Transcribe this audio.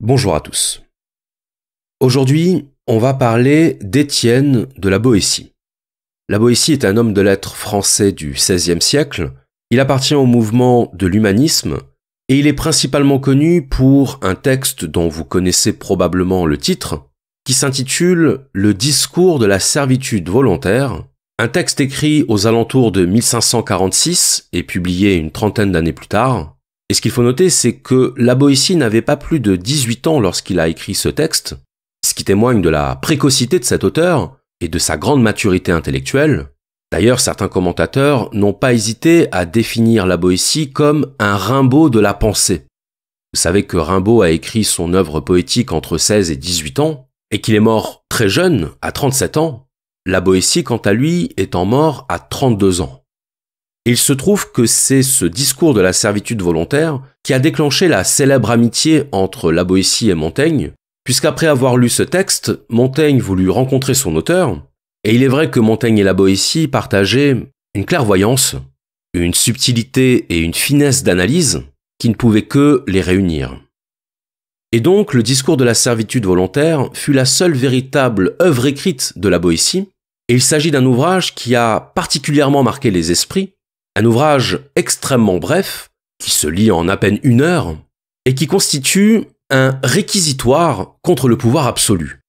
Bonjour à tous. Aujourd'hui, on va parler d'Étienne de la Boétie. La Boétie est un homme de lettres français du XVIe siècle. Il appartient au mouvement de l'humanisme et il est principalement connu pour un texte dont vous connaissez probablement le titre, qui s'intitule « Le discours de la servitude volontaire », un texte écrit aux alentours de 1546 et publié une trentaine d'années plus tard. Et ce qu'il faut noter, c'est que la Boétie n'avait pas plus de 18 ans lorsqu'il a écrit ce texte, ce qui témoigne de la précocité de cet auteur et de sa grande maturité intellectuelle. D'ailleurs, certains commentateurs n'ont pas hésité à définir la Boétie comme un Rimbaud de la pensée. Vous savez que Rimbaud a écrit son œuvre poétique entre 16 et 18 ans, et qu'il est mort très jeune, à 37 ans. La Boétie, quant à lui, étant mort à 32 ans. Il se trouve que c'est ce discours de la servitude volontaire qui a déclenché la célèbre amitié entre la Boétie et Montaigne, puisqu'après avoir lu ce texte, Montaigne voulut rencontrer son auteur, et il est vrai que Montaigne et la Boétie partageaient une clairvoyance, une subtilité et une finesse d'analyse qui ne pouvaient que les réunir. Et donc, le discours de la servitude volontaire fut la seule véritable œuvre écrite de la Boétie, et il s'agit d'un ouvrage qui a particulièrement marqué les esprits, un ouvrage extrêmement bref, qui se lit en à peine 1 heure, et qui constitue un réquisitoire contre le pouvoir absolu.